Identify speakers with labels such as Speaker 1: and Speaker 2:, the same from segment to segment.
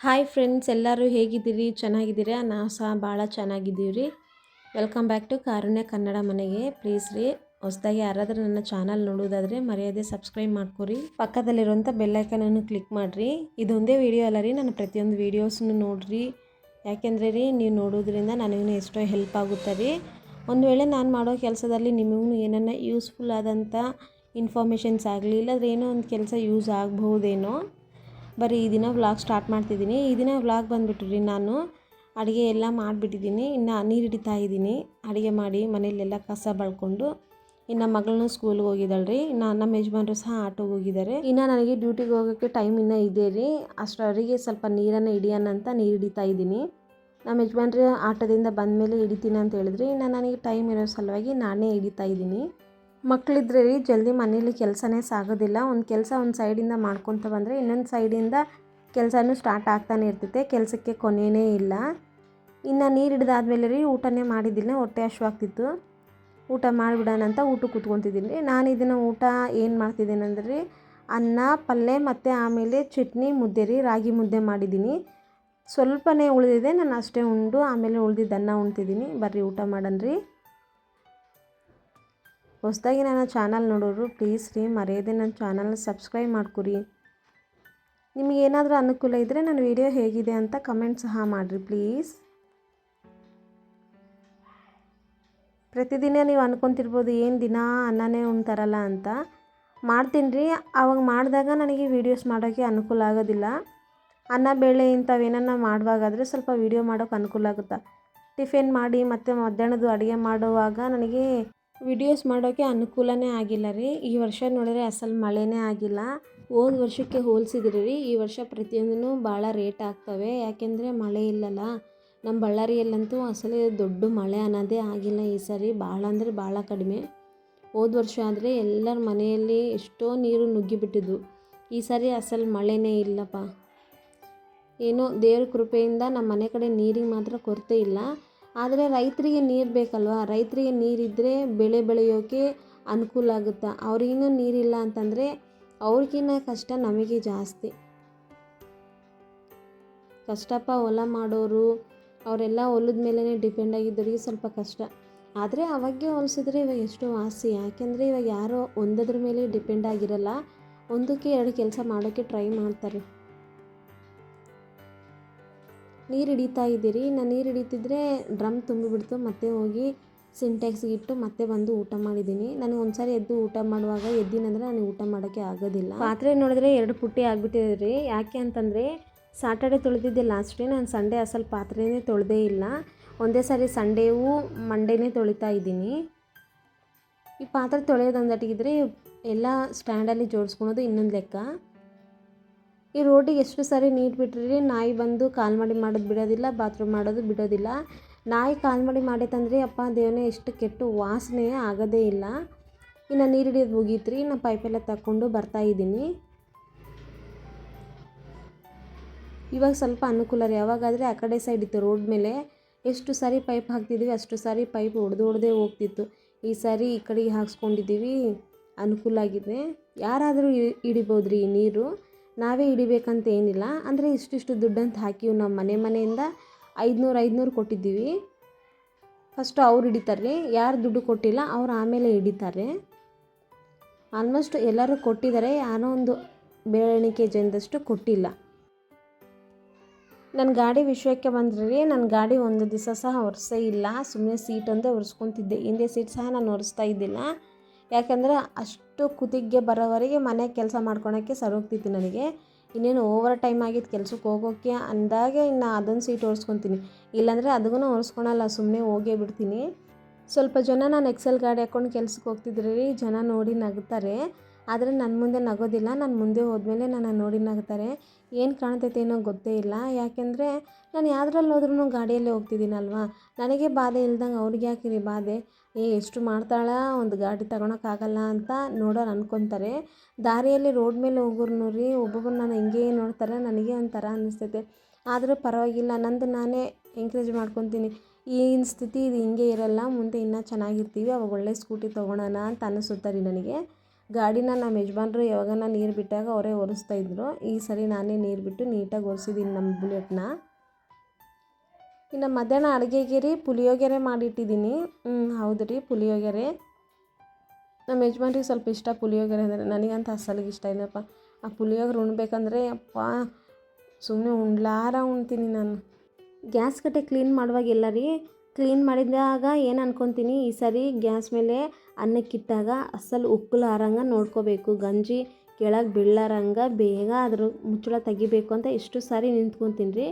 Speaker 1: Hi friends, ಎಲ್ಲರೂ ಹೇಗಿದ್ದೀರಿ? ಚೆನ್ನಾಗಿದ್ದೀರಾ? ನಾವು ಸಹ ಭಾಳ ಚೆನ್ನಾಗಿದ್ದೀವಿ ರೀ. ವೆಲ್ಕಮ್ ಬ್ಯಾಕ್ ಟು ಕಾರುಣ್ಯ ಕನ್ನಡ ಮನೆಗೆ. ಪ್ಲೀಸ್ ರೀ, ಹೊಸದಾಗಿ ಯಾರಾದರೂ ನನ್ನ ಚಾನಲ್ ನೋಡೋದಾದರೆ ಮರ್ಯಾದೆ ಸಬ್ಸ್ಕ್ರೈಬ್ ಮಾಡ್ಕೊರಿ. ಪಕ್ಕದಲ್ಲಿರುವಂಥ ಬೆಲ್ಲೈಕನನ್ನು ಕ್ಲಿಕ್ ಮಾಡಿರಿ. ಇದೊಂದೇ ವಿಡಿಯೋ ಅಲ್ಲ ರೀ, ನಾನು ಪ್ರತಿಯೊಂದು ವೀಡಿಯೋಸನ್ನು ನೋಡಿರಿ. ಯಾಕೆಂದರೆ ರೀ, ನೀವು ನೋಡೋದ್ರಿಂದ ನನಗೂ ಎಷ್ಟೋ ಹೆಲ್ಪ್ ಆಗುತ್ತೆ ರೀ. ಒಂದು ವೇಳೆ ನಾನು ಮಾಡೋ ಕೆಲಸದಲ್ಲಿ ನಿಮಗೂ ಏನನ್ನ ಯೂಸ್ಫುಲ್ ಆದಂಥ ಇನ್ಫಾರ್ಮೇಷನ್ಸ್ ಆಗಲಿ, ಇಲ್ಲಾಂದ್ರೆ ಏನೋ ಒಂದು ಕೆಲಸ ಯೂಸ್ ಆಗಬಹುದೇನೋ. ಬರೀ ಈ ದಿನ ವ್ಲಾಗ್ ಸ್ಟಾರ್ಟ್ ಮಾಡ್ತಿದ್ದೀನಿ. ಈ ದಿನ ವ್ಲಾಗ್ ಬಂದುಬಿಟ್ಟು ರೀ, ನಾನು ಅಡುಗೆ ಎಲ್ಲ ಮಾಡಿಬಿಟ್ಟಿದ್ದೀನಿ. ಇನ್ನು ನೀರು ಹಿಡಿತಾ ಇದ್ದೀನಿ. ಅಡುಗೆ ಮಾಡಿ ಮನೆಯಲ್ಲೆಲ್ಲ ಕಸ ಬಳ್ಕೊಂಡು, ಇನ್ನು ಮಗಳನ್ನೂ ಸ್ಕೂಲ್ಗೆ ಹೋಗಿದ್ದಾಳೆ ರೀ. ಇನ್ನು ನಮ್ಮ ಯಜಮಾನ್ರು ಸಹ ಆಟೋಗೆ ಹೋಗಿದ್ದಾರೆ. ಇನ್ನು ನನಗೆ ಡ್ಯೂಟಿಗೆ ಹೋಗೋಕ್ಕೆ ಟೈಮ್ ಇನ್ನೂ ಇದೆ ರೀ. ಅಷ್ಟರವರೆಗೆ ಸ್ವಲ್ಪ ನೀರನ್ನು ಹಿಡಿಯೋಣ ಅಂತ ನೀರು ಹಿಡಿತಾ ಇದ್ದೀನಿ. ನಮ್ಮ ಯಜಮಾನ್ರು ಆಟೋದಿಂದ ಬಂದಮೇಲೆ ಹಿಡಿತೀನಿ ಅಂತ ಹೇಳಿದ್ರಿ. ಇನ್ನು ನನಗೆ ಟೈಮ್ ಇರೋ ಸಲುವಾಗಿ ನಾನೇ ಹಿಡಿತಾ ಇದ್ದೀನಿ. ಮಕ್ಕಳಿದ್ರೆ ರೀ, ಜಲ್ದಿ ಮನೇಲಿ ಕೆಲಸನೇ ಸಾಗೋದಿಲ್ಲ. ಒಂದು ಕೆಲಸ ಒಂದು ಸೈಡಿಂದ ಮಾಡ್ಕೊತ ಬಂದರೆ ಇನ್ನೊಂದು ಸೈಡಿಂದ ಕೆಲಸನೂ ಸ್ಟಾರ್ಟ್ ಆಗ್ತಾನೆ ಇರ್ತೈತೆ. ಕೆಲಸಕ್ಕೆ ಕೊನೆಯೇ ಇಲ್ಲ. ಇನ್ನು ನೀರು ಹಿಡಿದಾದ್ಮೇಲೆ ರೀ, ಊಟನೇ ಮಾಡಿದ್ದಿಲ್ಲ. ಹೊಟ್ಟೆ ಹಶ್ವಾಗ್ತಿತ್ತು. ಊಟ ಮಾಡಿಬಿಡೋಣ ಅಂತ ಊಟಕ್ಕೆ ಕೂತ್ಕೊತಿದ್ದೀನಿ ರೀ. ನಾನು ಇದನ್ನು ಊಟ ಏನು ಮಾಡ್ತಿದ್ದೀನಿ ಅಂದ್ರೆ ರೀ, ಅನ್ನ ಪಲ್ಯ ಮತ್ತು ಆಮೇಲೆ ಚಟ್ನಿ, ಮುದ್ದೆ ರೀ, ರಾಗಿ ಮುದ್ದೆ ಮಾಡಿದ್ದೀನಿ. ಸ್ವಲ್ಪನೇ ಉಳಿದಿದೆ, ನಾನು ಅಷ್ಟೇ ಉಂಡು ಆಮೇಲೆ ಉಳಿದಿದ್ದನ್ನು ಉಣ್ತಿದ್ದೀನಿ. ಬರ್ರಿ ಊಟ ಮಾಡೋಣ ರೀ. ಹೊಸದಾಗಿ ನನ್ನ ಚಾನಲ್ ನೋಡೋರು ಪ್ಲೀಸ್ ರೀ, ಮರೆಯದೆ ನನ್ನ ಚಾನಲ್ನ ಸಬ್ಸ್ಕ್ರೈಬ್ ಮಾಡ್ಕೊರಿ. ನಿಮಗೇನಾದರೂ ಅನುಕೂಲ ಇದ್ದರೆ ನನ್ನ ವಿಡಿಯೋ ಹೇಗಿದೆ ಅಂತ ಕಮೆಂಟ್ ಸಹ ಮಾಡಿರಿ ಪ್ಲೀಸ್. ಪ್ರತಿದಿನ ನೀವು ಅನ್ಕೊತಿರ್ಬೋದು, ಏನು ದಿನ ಅನ್ನನೇ ಉಣ್ತಾರಲ್ಲ ಅಂತ. ಮಾಡ್ತೀನಿ ರೀ. ಆವಾಗ ಮಾಡಿದಾಗ ನನಗೆ ವೀಡಿಯೋಸ್ ಮಾಡೋಕ್ಕೆ ಅನುಕೂಲ ಆಗೋದಿಲ್ಲ. ಅನ್ನ ಬೇಳೆ ಇಂಥವೇನನ್ನ ಮಾಡುವಾಗಾದರೆ ಸ್ವಲ್ಪ ವೀಡಿಯೋ ಮಾಡೋಕ್ಕೆ ಅನುಕೂಲ ಆಗುತ್ತೆ. ಟಿಫಿನ್ ಮಾಡಿ ಮತ್ತು ಮಧ್ಯಾಹ್ನದ ಅಡುಗೆ ಮಾಡುವಾಗ ನನಗೆ ವಿಡಿಯೋಸ್ ಮಾಡೋಕ್ಕೆ ಅನುಕೂಲನೇ ಆಗಿಲ್ಲ ರೀ. ಈ ವರ್ಷ ನೋಡಿದ್ರೆ ಅಸಲು ಮಳೆನೇ ಆಗಿಲ್ಲ. ಹೋದ ವರ್ಷಕ್ಕೆ ಹೋಲಿಸಿದ್ರೆ ರೀ, ಈ ವರ್ಷ ಪ್ರತಿಯೊಂದೂ ಭಾಳ ರೇಟ್ ಆಗ್ತವೆ. ಯಾಕೆಂದರೆ ಮಳೆ ಇಲ್ಲಲ್ಲ. ನಮ್ಮ ಬಳ್ಳಾರಿಯಲ್ಲಂತೂ ಅಸಲೇ ದೊಡ್ಡ ಮಳೆ ಅನ್ನೋದೇ ಆಗಿಲ್ಲ ಈ ಸರಿ. ಭಾಳ ಅಂದರೆ ಭಾಳ ಕಡಿಮೆ. ಹೋದ ವರ್ಷ ಆದರೆ ಎಲ್ಲರ ಮನೆಯಲ್ಲಿ ಎಷ್ಟೋ ನೀರು ನುಗ್ಗಿಬಿಟ್ಟಿದ್ವು. ಈ ಸರಿ ಅಸಲು ಮಳೆನೇ ಇಲ್ಲಪ್ಪ. ಏನೋ ದೇವ್ರ ಕೃಪೆಯಿಂದ ನಮ್ಮ ಮನೆ ಕಡೆ ನೀರಿಗೆ ಮಾತ್ರ ಕೊರತೆ ಇಲ್ಲ. ಆದರೆ ರೈತರಿಗೆ ನೀರು ಬೇಕಲ್ವ. ರೈತರಿಗೆ ನೀರಿದ್ದರೆ ಬೆಳೆ ಬೆಳೆಯೋಕ್ಕೆ ಅನುಕೂಲ ಆಗುತ್ತೆ. ಅವ್ರಿಗಿನ್ನೂ ನೀರಿಲ್ಲ ಅಂತಂದರೆ ಅವ್ರಿಗಿನ್ನ ಕಷ್ಟ ನಮಗೆ ಜಾಸ್ತಿ. ಕಷ್ಟಪ್ಪ. ಹೊಲ ಮಾಡೋರು ಅವರೆಲ್ಲ ಹೊಲದ ಮೇಲೇ ಡಿಪೆಂಡ್ ಆಗಿದ್ದವರಿಗೆ ಸ್ವಲ್ಪ ಕಷ್ಟ. ಆದರೆ ಅವಾಗೆ ಹೋಲಿಸಿದ್ರೆ ಇವಾಗ ಎಷ್ಟೋ ವಾಸಿ. ಯಾಕೆಂದರೆ ಇವಾಗ ಯಾರೋ ಒಂದದ್ರ ಮೇಲೆ ಡಿಪೆಂಡ್ ಆಗಿರಲ್ಲ. ಒಂದಕ್ಕೆ ಎರಡು ಕೆಲಸ ಮಾಡೋಕ್ಕೆ ಟ್ರೈ ಮಾಡ್ತಾರೆ. ನೀರು ಹಿಡಿತಾ ಇದ್ದೀರಿ. ನಾನು ನೀರು ಹಿಡಿತಿದ್ರೆ ಡ್ರಮ್ ತುಂಬಿಬಿಡ್ತು. ಮತ್ತೆ ಹೋಗಿ ಸಿಂಟೆಕ್ಸ್ಗೆ ಇಟ್ಟು ಮತ್ತೆ ಬಂದು ಊಟ ಮಾಡಿದ್ದೀನಿ. ನನಗೆ ಒಂದು ಸಾರಿ ಎದ್ದು ಊಟ ಮಾಡುವಾಗ ಎದ್ದಿನಂದರೆ ನನಗೆ ಊಟ ಮಾಡೋಕ್ಕೆ ಆಗೋದಿಲ್ಲ. ಪಾತ್ರೆ ನೋಡಿದ್ರೆ 2 ಪುಟ್ಟಿ ಆಗಿಬಿಟ್ಟಿದೆ ರೀ. ಯಾಕೆ ಅಂತಂದರೆ ಸಾಟರ್ಡೆ ತೊಳೆದಿದ್ದೆ ಲಾಸ್ಟ್ ಡೇ. ನಾನು ಸಂಡೇ ಅಸಲು ಪಾತ್ರೆನೇ ತೊಳೆದೇ ಇಲ್ಲ. ಒಂದೇ ಸಾರಿ ಸಂಡೇವು ಮಂಡೇನೇ ತೊಳಿತಾ ಇದ್ದೀನಿ. ಈ ಪಾತ್ರೆ ತೊಳೆಯೋದೊಂದಟ್ಟಿಗಿದ್ರೆ ಎಲ್ಲ ಸ್ಟ್ಯಾಂಡಲ್ಲಿ ಜೋಡಿಸ್ಕೊಳೋದು ಇನ್ನೊಂದು ಲೆಕ್ಕ. ಈ ರೋಡಿಗೆ ಎಷ್ಟು ಸಾರಿ ನೀರು ಬಿಟ್ರಿ, ನಾಯಿ ಬಂದು ಕಾಲು ಮಾಡಿ ಮಾಡೋದು ಬಿಡೋದಿಲ್ಲ, ಬಾತ್ರೂಮ್ ಮಾಡೋದು ಬಿಡೋದಿಲ್ಲ. ನಾಯಿ ಕಾಲು ಮಾಡಿ ಮಾಡೈತಂದ್ರೆ ಅಪ್ಪ ದೇವನೇ ಎಷ್ಟು ಕೆಟ್ಟು ವಾಸನೆ ಆಗೋದೇ ಇಲ್ಲ. ಇನ್ನು ನೀರು ಹಿಡಿಯೋದು ಮುಗೀತ್ರಿ. ನಾನು ಪೈಪೆಲ್ಲ ತಗೊಂಡು ಬರ್ತಾಯಿದ್ದೀನಿ. ಇವಾಗ ಸ್ವಲ್ಪ ಅನುಕೂಲ ರೀ. ಯಾವಾಗಾದರೆ ಆ ಕಡೆ ಸೈಡ್ ಇತ್ತು ರೋಡ್ ಮೇಲೆ. ಎಷ್ಟು ಸಾರಿ ಪೈಪ್ ಹಾಕ್ತಿದ್ವಿ, ಅಷ್ಟು ಸಾರಿ ಪೈಪ್ ಒಡೆದೇ ಹೋಗ್ತಿತ್ತು. ಈ ಸಾರಿ ಈ ಕಡೆಗೆ ಹಾಕ್ಸ್ಕೊಂಡಿದ್ದೀವಿ, ಅನುಕೂಲ ಆಗಿದೆ. ಯಾರಾದರೂ ಹಿಡಿಬೋದು ರೀ ಈ ನೀರು. ನಾವೇ ಹಿಡಿಬೇಕಂತ ಏನಿಲ್ಲ. ಅಂದರೆ ಇಷ್ಟಿಷ್ಟು ದುಡ್ಡಂತ ಹಾಕಿವಿ. ನಮ್ಮ ಮನೆಯಿಂದ 500 ಕೊಟ್ಟಿದ್ದೀವಿ. ಫಸ್ಟು ಅವ್ರು ಹಿಡಿತಾರೆ ರೀ. ಯಾರು ದುಡ್ಡು ಕೊಟ್ಟಿಲ್ಲ ಅವ್ರು ಆಮೇಲೆ ಹಿಡಿತಾರೆ. ಆಲ್ಮೋಸ್ಟ್ ಎಲ್ಲರೂ ಕೊಟ್ಟಿದ್ದಾರೆ. ಯಾರೋ ಒಂದು ಬೆರಳೆಣಿಕೆ ಜನದಷ್ಟು ಕೊಟ್ಟಿಲ್ಲ. ನನ್ನ ಗಾಡಿ ವಿಷಯಕ್ಕೆ ಬಂದರೆ ರೀ, ನನ್ನ ಗಾಡಿ ಒಂದು ದಿವಸ ಸಹ ಒರೆಸೇ ಇಲ್ಲ. ಸುಮ್ಮನೆ ಸೀಟ್ ಒಂದೇ ಒರೆಸ್ಕೊತಿದ್ದೆ. ಹಿಂದೆ ಸೀಟ್ ಸಹ ನಾನು ಒರೆಸ್ತಾ ಇದ್ದಿಲ್ಲ. ಯಾಕಂದರೆ ಅಷ್ಟು ಕುತ್ತಿಗೆ ಬರೋವರೆಗೆ ಮನೆ ಕೆಲಸ ಮಾಡ್ಕೊಳೋಕ್ಕೆ ಸರೋಗ್ತಿತ್ತು ನನಗೆ. ಇನ್ನೇನು ಓವರ್ ಟೈಮ್ ಆಗಿತ್ತು ಕೆಲಸಕ್ಕೆ ಹೋಗೋಕ್ಕೆ ಅಂದಾಗೆ ಇನ್ನು ಅದೊಂದು ಸೀಟ್ ಒರೆಸ್ಕೊತೀನಿ. ಇಲ್ಲಾಂದರೆ ಅದಕ್ಕೂ ಒರೆಸ್ಕೊಳಲ್ಲ, ಸುಮ್ಮನೆ ಹೋಗೇ ಬಿಡ್ತೀನಿ. ಸ್ವಲ್ಪ ಜನ ನಾನು ಎಕ್ಸೆಲ್ ಗಾಡಿ ಹಾಕ್ಕೊಂಡು ಕೆಲ್ಸಕ್ಕೆ ಹೋಗ್ತಿದ್ರೆ ರೀ, ಜನ ನೋಡಿ ನಗ್ತಾರೆ. ಆದರೆ ನನ್ನ ಮುಂದೆ ನಗೋದಿಲ್ಲ. ನಾನು ಮುಂದೆ ಹೋದ್ಮೇಲೆ ನನ್ನ ನೋಡಿ ನಗ್ತಾರೆ. ಏನು ಕಾಣ್ತೈತೆ ಏನೋ ಗೊತ್ತೇ ಇಲ್ಲ. ಯಾಕೆಂದರೆ ನಾನು ಯಾವುದ್ರಲ್ಲಿ ಹೋದ್ರೂ ಗಾಡಿಯಲ್ಲೇ ಹೋಗ್ತಿದ್ದೀನಲ್ವ. ನನಗೆ ಬಾಧೆ ಇಲ್ದಂಗೆ ಅವ್ರಿಗೆ ಯಾಕೆ ರೀ ಬಾಧೆ. ಎಷ್ಟು ಮಾಡ್ತಾಳ, ಒಂದು ಗಾಡಿ ತಗೊಳಕ್ಕಾಗಲ್ಲ ಅಂತ ನೋಡೋರು ಅನ್ಕೊತಾರೆ. ದಾರಿಯಲ್ಲಿ ರೋಡ್ ಮೇಲೆ ಹೋಗೋರು ರೀ, ಒಬ್ಬೊಬ್ಬರು ನಾನು ಹಿಂಗೆ ನೋಡ್ತಾರೆ. ನನಗೆ ಒಂಥರ ಅನ್ನಿಸ್ತೈತೆ. ಆದರೂ ಪರವಾಗಿಲ್ಲ, ನಂದು ನಾನೇ ಎಂಕರೇಜ್ ಮಾಡ್ಕೊತೀನಿ. ಈಗಿನ ಸ್ಥಿತಿ ಇದು ಹಿಂಗೆ ಇರಲ್ಲ, ಮುಂದೆ ಇನ್ನೂ ಚೆನ್ನಾಗಿರ್ತೀವಿ, ಅವಾಗ ಒಳ್ಳೆ ಸ್ಕೂಟಿ ತೊಗೊಳೋಣ ಅಂತ ಅನ್ನಿಸುತ್ತೆ ರೀ ನನಗೆ. ಗಾಡಿನ ನಮ್ಮ ಯಜಮಾನ್ರು ಯಾವಾಗನ ನೀರು ಬಿಟ್ಟಾಗ ಅವರೇ ಒರೆಸ್ತಾಯಿದ್ರು. ಈ ಸರಿ ನಾನೇ ನೀರು ಬಿಟ್ಟು ನೀಟಾಗಿ ಒರೆಸಿದ್ದೀನಿ ನಮ್ಮ ಬುಲೆಟ್ನ. ಇನ್ನು ಮಧ್ಯಾಹ್ನ ಅಡುಗೆಗೆ ರೀ ಪುಳಿಯೋಗರೆ ಮಾಡಿಟ್ಟಿದ್ದೀನಿ. ಹೌದು ರೀ, ಪುಳಿಯೋಗರೆ. ನಮ್ಮ ಯಜಮಾನ್ರಿಗೆ ಸ್ವಲ್ಪ ಇಷ್ಟ ಪುಳಿಯೋಗರೆ ಅಂದರೆ, ನನಗಂತ ಅಸಲಿಗೆ ಇಷ್ಟ ಇಲ್ಲಪ್ಪ. ಆ ಪುಳಿಯೋಗರೆ ಉಣ್ಬೇಕಂದ್ರೆ ಅಪ್ಪ ಸುಮ್ಮನೆ ಉಣ್ತೀನಿ ನಾನು. ಗ್ಯಾಸ್ ಕಟ್ಟೆ ಕ್ಲೀನ್ ಮಾಡುವಾಗೆಲ್ಲ ರೀ, ಕ್ಲೀನ್ ಮಾಡಿದಾಗ ಏನು ಅನ್ಕೊತೀನಿ, ಈ ಸರಿ ಗ್ಯಾಸ್ ಮೇಲೆ ಅನ್ನಕ್ಕಿಟ್ಟಾಗ ಅಸಲು ಉಕ್ಕಲಾರಂಗ ನೋಡ್ಕೋಬೇಕು, ಗಂಜಿ ಕೆಳಗೆ ಬೀಳಾರಂಗ ಬೇಗ ಅದ್ರ ಮುಚ್ಚಳ ತೆಗಿಬೇಕು ಅಂತ ಎಷ್ಟು ಸಾರಿ ನಿಂತ್ಕೊತೀನಿ ರೀ.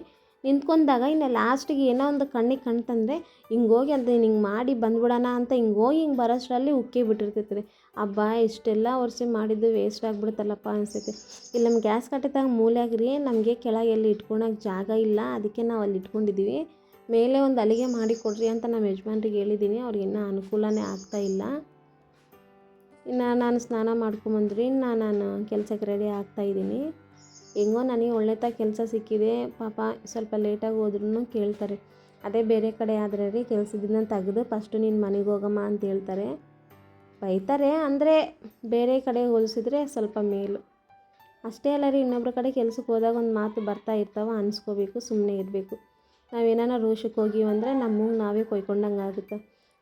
Speaker 1: ನಿಂತ್ಕೊಂಡಾಗ ಇನ್ನು ಲಾಸ್ಟಿಗೆ ಏನೋ ಒಂದು ಕಣ್ಣಿಗೆ ಕಾಣ್ತಂದರೆ ಹಿಂಗೋಗಿ ಅಂತ ಹಿಂಗೆ ಮಾಡಿ ಬಂದ್ಬಿಡೋಣ ಅಂತ ಹಿಂಗೋಗಿ ಹಿಂಗೆ ಬರೋಷ್ಟರಲ್ಲಿ ಉಕ್ಕೇ ಬಿಟ್ಟಿರ್ತೈತೆ ರೀ. ಹಬ್ಬ ಇಷ್ಟೆಲ್ಲ ಒರೆಸಿ ಮಾಡಿದ್ದು ವೇಸ್ಟ್ ಆಗಿಬಿಡುತ್ತಲ್ಲಪ್ಪ ಅನಿಸ್ತೈತೆ. ಇಲ್ಲಿ ನಮ್ಮ ಗ್ಯಾಸ್ ಕಟ್ಟಿದಾಗ ಮೂಲೆಯಾಗ ರೀ ನಮಗೆ ಕೆಳಗೆ ಎಲ್ಲಿ ಇಟ್ಕೊಳಕ್ಕೆ ಜಾಗ ಇಲ್ಲ, ಅದಕ್ಕೆ ನಾವು ಅಲ್ಲಿ ಇಟ್ಕೊಂಡಿದ್ದೀವಿ. ಮೇಲೆ ಒಂದು ಅಲ್ಲಿಗೆ ಮಾಡಿ ಕೊಡ್ರಿ ಅಂತ ನಮ್ಮ ಯಜಮಾನ್ರಿಗೆ ಹೇಳಿದ್ದೀನಿ. ಅವ್ರಿಗೆ ಇನ್ನೂ ಅನುಕೂಲನೇ ಆಗ್ತಾಯಿಲ್ಲ. ಇನ್ನು ನಾನು ಸ್ನಾನ ಮಾಡ್ಕೊಂಬಂದ್ರಿ, ನಾನು ಕೆಲಸಕ್ಕೆ ರೆಡಿ ಆಗ್ತಾಯಿದ್ದೀನಿ. ಹೆಂಗೋ ನನಗೆ ಒಳ್ಳೆತಾಗ ಕೆಲಸ ಸಿಕ್ಕಿದೆ. ಪಾಪ ಸ್ವಲ್ಪ ಲೇಟಾಗಿ ಹೋದ್ರೂ ಕೇಳ್ತಾರೆ. ಅದೇ ಬೇರೆ ಕಡೆ ಆದರೆ ರೀ ಕೆಲಸದಿಂದ ತೆಗೆದು ಫಸ್ಟು ನೀನು ಮನೆಗೆ ಹೋಗಮ್ಮ ಅಂತ ಹೇಳ್ತಾರೆ, ಬೈತಾರೆ. ಅಂದರೆ ಬೇರೆ ಕಡೆ ಹೋಲಿಸಿದ್ರೆ ಸ್ವಲ್ಪ ಮೇಲು. ಅಷ್ಟೇ ಅಲ್ಲ ರೀ, ಇನ್ನೊಬ್ರ ಕಡೆ ಕೆಲ್ಸಕ್ಕೆ ಹೋದಾಗ ಒಂದು ಮಾತು ಬರ್ತಾ ಇರ್ತಾವೆ, ಅನಿಸ್ಕೋಬೇಕು, ಸುಮ್ಮನೆ ಇರಬೇಕು. ನಾವೇನಾರ ರೋಷಕ್ಕೆ ಹೋಗಿವಂದರೆ ನಮಗೆ ನಾವೇ ಕೊಯ್ಕೊಂಡಂಗೆ ಆಗುತ್ತೆ.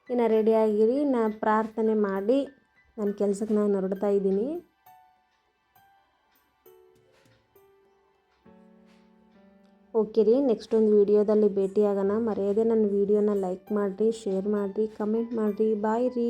Speaker 1: ಇನ್ನು ರೆಡಿಯಾಗಿರಿ, ನಾನು ಪ್ರಾರ್ಥನೆ ಮಾಡಿ ನನ್ನ ಕೆಲಸಕ್ಕೆ ನಾನು ಹೊರಡ್ತಾ ಇದ್ದೀನಿ. ಓಕೆ ರೀ, ನೆಕ್ಸ್ಟ್ ಒಂದು ವೀಡಿಯೋದಲ್ಲಿ ಭೇಟಿಯಾಗೋಣ. ಮರೆಯದೆ ನನ್ನ ವೀಡಿಯೋನ ಲೈಕ್ ಮಾಡಿರಿ, ಶೇರ್ ಮಾಡಿರಿ, ಕಮೆಂಟ್ ಮಾಡಿರಿ. ಬಾಯ್ ರೀ.